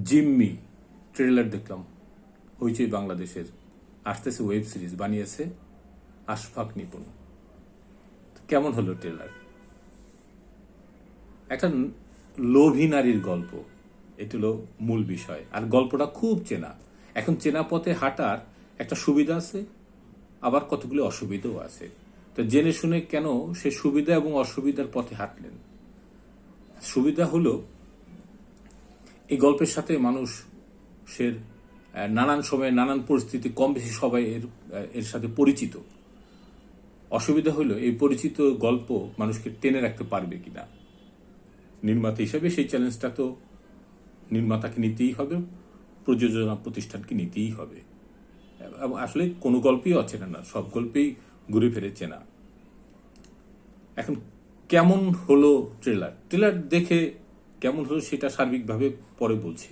জিম্মি ট্রেলার দেখলাম, হইচই বাংলাদেশের আসতেছে ওয়েব সিরিজ বানিয়েছে আশফাক নিপুণ। কেমন হলো ট্রেলার? একটা লোভী নারীর গল্প, এটি হলো মূল বিষয়। আর গল্পটা খুব চেনা। এখন চেনা পথে হাঁটার একটা সুবিধা আছে, আবার কতগুলো অসুবিধাও আছে। তো জেনে শুনে কেন সে সুবিধা এবং অসুবিধার পথে হাঁটলেন? সুবিধা হলো এই গল্পের সাথে মানুষের নানান সময়ে নানান পরিস্থিতি কম বেশি সবাই এর সাথে পরিচিত। অসুবিধা হলো এই পরিচিত গল্প মানুষকে টেনে রাখতে পারবে কিনা। নির্মাতা হিসেবে সেই চ্যালেঞ্জটা তো নির্মাতাকে নিতেই হবে, প্রযোজনা প্রতিষ্ঠানকে নিতেই হবে। আসলে কোনো গল্পই অচেনা না, সব গল্পেই ঘুরে ফিরে চেনা। এখন কেমন হলো ট্রেলার দেখে কেমন হলো সেটা সার্বিকভাবে পরে বলছি।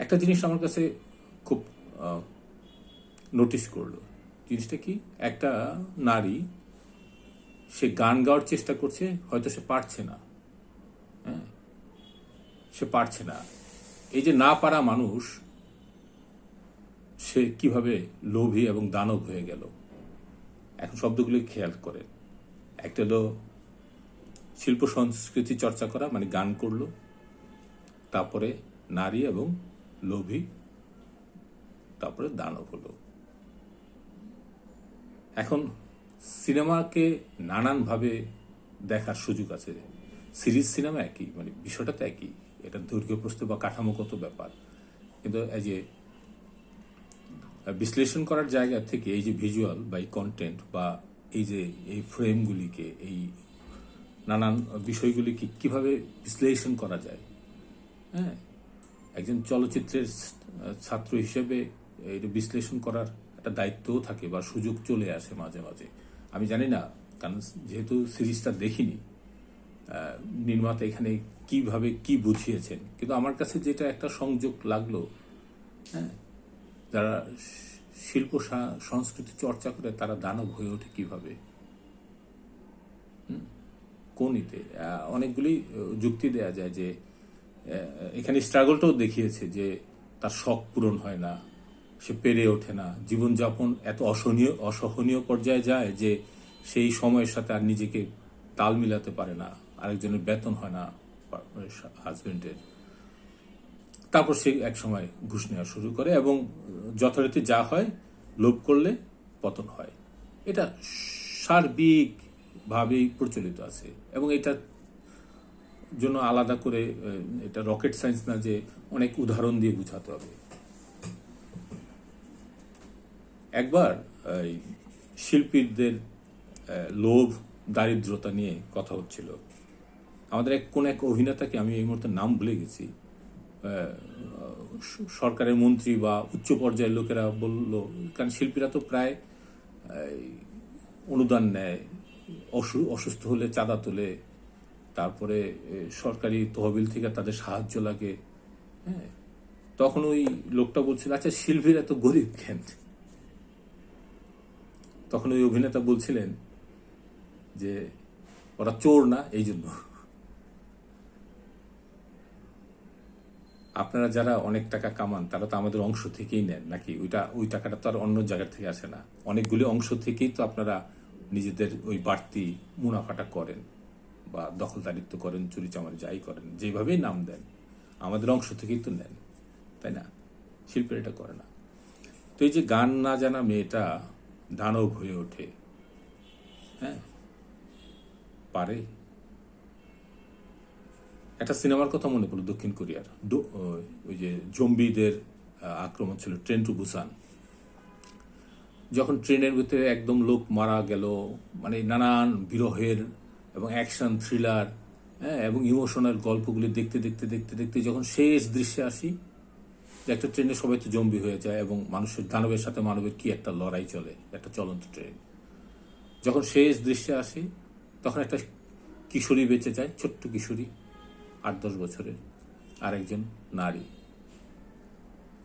একটা জিনিস আমার কাছে খুব নোটিস করলো। জিনিসটা কি? একটা নারী, সে গান গাওয়ার চেষ্টা করছে, হয়তো সে পারছে না। হ্যাঁ, সে পারছে না। এই যে না পারা মানুষ, সে কিভাবে লোভী এবং দানব হয়ে গেল। এখন শব্দগুলি খেয়াল করেন। একটা হলো শিল্প সংস্কৃতি চর্চা করা, মানে গান করলো, তারপরে নারী এবং লোভী, তারপরে দানব হলো। এখন সিনেমাকে নানানভাবে দেখার সুযোগ আছে। সিরিজ সিনেমা একই, মানে বিষয়টা তো একই, এটা দৈর্ঘ্য প্রস্থ বা কাঠামোগত ব্যাপার। কিন্তু এই যে বিশ্লেষণ করার জায়গা থেকে এই যে ভিজুয়াল বা এই কন্টেন্ট বা এই যে এই ফ্রেমগুলিকে, এই নানান বিষয়গুলিকে কিভাবে বিশ্লেষণ করা যায়, হ্যাঁ, একজন চলচ্চিত্রের ছাত্র হিসেবে এটা বিশ্লেষণ করার একটা দায়িত্বও থাকে বা সুযোগ চলে আসে মাঝে মাঝে। আমি জানি না, কারণ যেহেতু সিরিজটা দেখিনি, নির্মাতা এখানে কিভাবে কি বুঝিয়েছেন, কিন্তু আমার কাছে যেটা একটা সংযোগ লাগলো, হ্যাঁ, যারা শিল্প সংস্কৃতি চর্চা করে তারা দানব হয়ে ওঠে কিভাবে, কোন ইতে অনেকগুলি যুক্তি দেয়া যায় যে এখানে স্ট্রাগলটাও দেখিয়েছে যে তার শখ পূরণ হয় না, সে পেরে ওঠে না, জীবনযাপন এত অসহনীয় পর্যায়ে যায় যে সেই সময়ের সাথে আর নিজেকে তাল মিলাতে পারে না, আরেকজনের বেতন হয় না হাজবেন্ডের। তারপর সে এক সময় ঘুষ নেওয়া শুরু করে এবং যথারীতি যা হয়, লোভ করলে পতন হয়। এটা সার্বিকভাবেই প্রচলিত আছে এবং এটার জন্য আলাদা করে এটা রকেট সায়েন্স না যে অনেক উদাহরণ দিয়ে বুঝাতে হবে। একবার শিল্পীদের লোভ দারিদ্রতা নিয়ে কথা হচ্ছিল। আমাদের কোন এক অভিনেতাকে, আমি এই মুহূর্তে নাম ভুলে গেছি, সরকারের মন্ত্রী বা উচ্চ পর্যায়ের লোকেরা বলল, কারণ শিল্পীরা তো প্রায় অনুদান নেয়, অসুস্থ হলে চাঁদা তোলে, তারপরে সরকারি তহবিল থেকে তাদের সাহায্য লাগে। হ্যাঁ, তখন ওই লোকটা বলছিল, আচ্ছা শিল্পীরা তো গরিব কেন? তখন ওই অভিনেতা বলছিলেন যে ওরা চোর না, এই জন্য। আপনারা যারা অনেক টাকা কামান তারা তো আমাদের অংশ থেকেই নেন নাকি? ওই টাকাটা তো আর অন্য জায়গা থেকে আসে না। অনেকগুলি অংশ থেকেই তো আপনারা নিজেদের ওই বাড়তি মুনাফাটা করেন বা দখলদারিত্ব করেন, চুরিচামারি যাই করেন, যেভাবেই নাম দেন, আমাদের অংশ থেকেই তো নেন, তাই না? শিল্পীরা এটা করে না। তো এই যে গান না জানা মেয়েটা দানব হয়ে ওঠে, হ্যাঁ, পারে। একটা সিনেমার কথা মনে পড়লো, দক্ষিণ কোরিয়ার, ওই যে জম্বিদের আক্রমণ ছিল, ট্রেন টু বুসান। যখন ট্রেনের ভিতরে একদম লোক মারা গেল, মানে নানান বিরহের এবং অ্যাকশন থ্রিলার, হ্যাঁ, এবং ইমোশনাল গল্পগুলি দেখতে দেখতে দেখতে দেখতে যখন শেষ দৃশ্যে আসি, যে একটা ট্রেনে সবাই তো জম্বি হয়ে যায় এবং মানুষের, দানবের সাথে মানবের কি একটা লড়াই চলে, একটা চলন্ত ট্রেন। যখন শেষ দৃশ্যে আসি তখন একটা কিশোরী বেঁচে যায়, ছোট্ট কিশোরী, 8-10 বছরের, আর একজন নারী।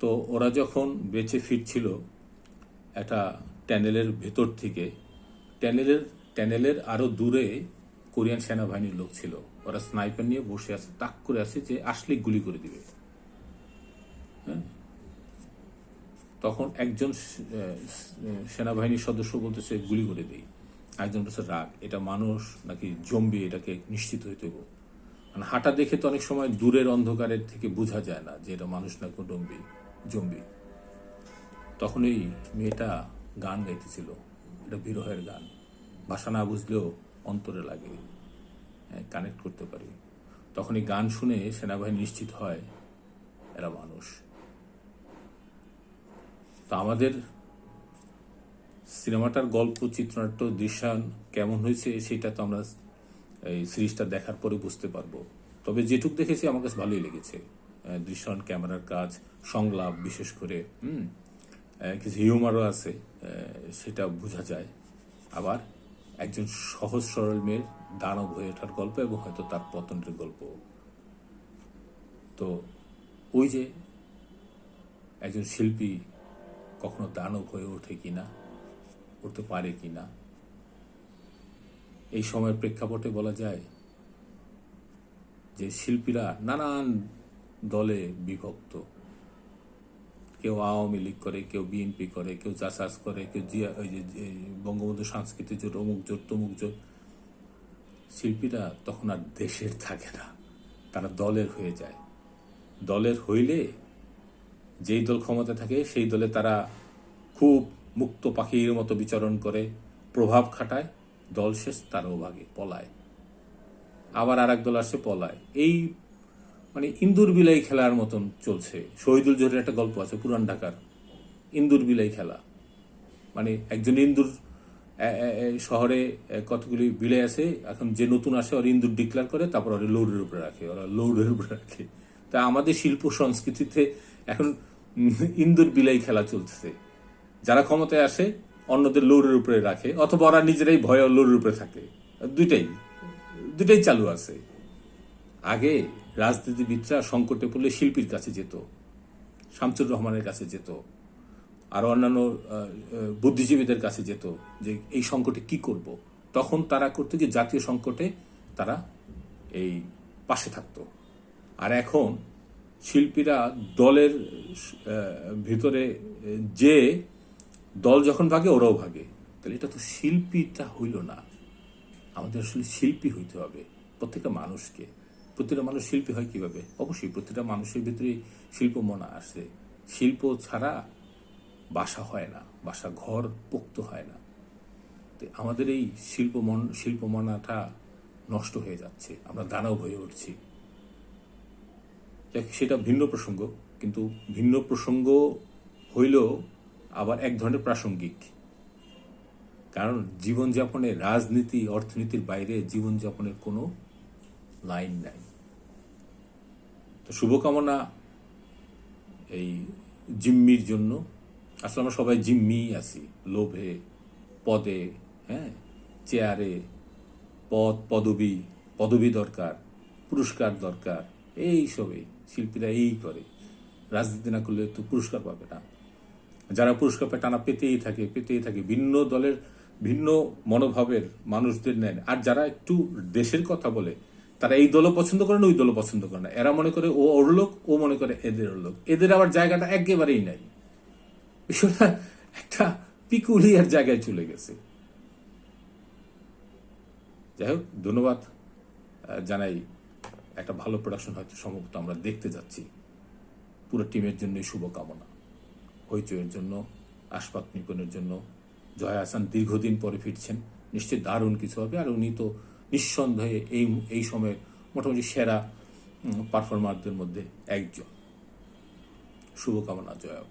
তো ওরা যখন বেঁচে ফিরছিল একটা ট্যানেলের ভেতর থেকে, ট্যানেলের আরো দূরে কোরিয়ান সেনাবাহিনীর লোক ছিল, ওরা স্নাইপার নিয়ে বসে আছে, তাক করে আছে যে আসলেই গুলি করে দিবে। হ্যাঁ, তখন একজন সেনাবাহিনীর সদস্য বলতেছে গুলি করে দেই, একজন বলছে রাগ, এটা মানুষ নাকি জম্বি এটাকে নিশ্চিত হইতে হবে। মানে হাঁটা দেখে তো অনেক সময় দূরের অন্ধকারের থেকে বোঝা যায় না যে এটা মানুষ না জম্বি জম্বি। তখন এই মেয়েটা গান গাইতেছিল, এটা বিরহের গান, ভাষা না বুঝলেও অন্তরে লাগে, কানেক্ট করতে পারি। তখন এই গান শুনে সেনাবাহিনী নিশ্চিত হয় এরা মানুষ। তো আমাদের সিনেমাটার গল্প, চিত্রনাট্য, দৃশ্যায়ন কেমন হয়েছে সেটা তো আমরা এই সিরিজটা দেখার পরে বুঝতে পারবো। তবে যেটুক দেখেছি আমার কাছে ভালোই লেগেছে। দৃশ্যায়ন, ক্যামেরার কাজ, সংলাপ, বিশেষ করে কিছু হিউমারও আছে, সেটা বোঝা যায়। আবার একজন সহজ সরল মেয়ের দানব হয়ে ওঠার গল্প এবং হয়তো তার পতনের গল্প। তো ওই যে একজন শিল্পী কখনো দানব হয়ে ওঠে কিনা, উঠতে পারে কিনা, এই সময়ের প্রেক্ষাপটে বলা যায় যে শিল্পীরা নানান দলে বিভক্ত। কেউ আওয়ামী লীগ করে, কেউ বিএনপি করে, কেউ জাসাস করে, কেউ ওই যে বঙ্গবন্ধু সাংস্কৃতিক জোট, অমুক জোট, তমুক জোট। শিল্পীরা তখন আর দেশের থাকে না, তারা দলের হয়ে যায়। দলের হইলে যেই দল ক্ষমতা থাকে সেই দলে তারা খুব মুক্ত পাখির মতো বিচরণ করে, প্রভাব খাটায়, দল শেষ তারাও ভাগে, পলায়, আবার আর এক দল আসে, পলায়। এই মানে ইন্দুর বিলাই খেলার মতন চলছে। শহীদুল জহিরের একটা গল্প আছে পুরান ঢাকার, ইন্দুর বিলাই খেলা। মানে একজন ইন্দুর শহরে কতগুলি বিলাই আছে, এখন যে নতুন আসে ওরা ইন্দুর ডিক্লেয়ার করে, তারপর ওরা লৌডের উপরে রাখে, ওরা লৌডের উপরে রাখে। তা আমাদের শিল্প সংস্কৃতিতে এখন ইন্দুর বিলাই খেলা চলতেছে। যারা ক্ষমতায় আসে অন্যদের লৌডের উপরে রাখে, অথবা ওরা নিজেরাই ভয়ে লৌডের উপরে থাকে। দুইটাই চালু আছে। আগে রাজনীতিবিদরা সংকটে পড়লে শিল্পীর কাছে যেত, শামসুর রহমানের কাছে যেত, আর অন্যান্য বুদ্ধিজীবীদের কাছে যেত যে এই সংকটে কি করব। তখন তারা করতো কি, জাতীয় সংকটে তারা এই পাশে থাকতো। আর এখন শিল্পীরা দলের ভিতরে যে দল যখন ভাগে ওরাও ভাগে। তাহলে এটা তো শিল্পীটা হইল না। আমাদের আসলে শিল্পী হইতে হবে প্রত্যেকটা মানুষকে। প্রতিটা মানুষ শিল্পী হয় কিভাবে? অবশ্যই প্রতিটা মানুষের ভিতরে শিল্প মনা আসে। শিল্প ছাড়া বাসা হয় না, বাসা ঘর পোক্ত হয় না। আমাদের এই শিল্পমনাটা নষ্ট হয়ে যাচ্ছে, আমরা দানব হয়ে উঠছি। সেটা ভিন্ন প্রসঙ্গ, কিন্তু ভিন্ন প্রসঙ্গ হইলেও আবার এক ধরনের প্রাসঙ্গিক। কারণ জীবনযাপনে রাজনীতি, অর্থনীতির বাইরে জীবনযাপনের কোনো লাইন নাই। তো শুভকামনা এই জিম্মির জন্য। আসলে আমরা সবাই জিম্মিই আছি, লোভে, পদে, চেয়ারে, পদবি দরকার, পুরস্কার দরকার, এইসবে শিল্পীরা এই করে। রাজনীতি না করলে তো পুরস্কার পাবে না। যারা পুরস্কার পায় টানা পেতেই থাকে, ভিন্ন দলের ভিন্ন মনোভাবের মানুষদের নেন। আর যারা একটু দেশের কথা বলে তারা এই দলও পছন্দ করে না, ওই দলও পছন্দ করে না। এরা মনে করে ও ওর লোক, ও মনে করে এদের ওর লোক। এদের আবার জায়গাটা একেবারেই নাই। বিষয়টা একটা পিকুলিয়ার জায়গায় চলে গেছে। যাই হোক, ধন্যবাদ জানাই। একটা ভালো প্রোডাকশন হয়তো সম্ভবত আমরা দেখতে যাচ্ছি। পুরো টিমের জন্যই শুভকামনা। হইচইয়ের জন্য, আশফাক নিপনের জন্য। জয়া আহসান দীর্ঘদিন পরে ফিরছেন, নিশ্চয়ই দারুণ কিছু হবে। আর উনি তো নিঃসন্দেহে এই সময়ে মোটামুটি সেরা পারফরমারদের মধ্যে একজন। শুভকামনা জয়া।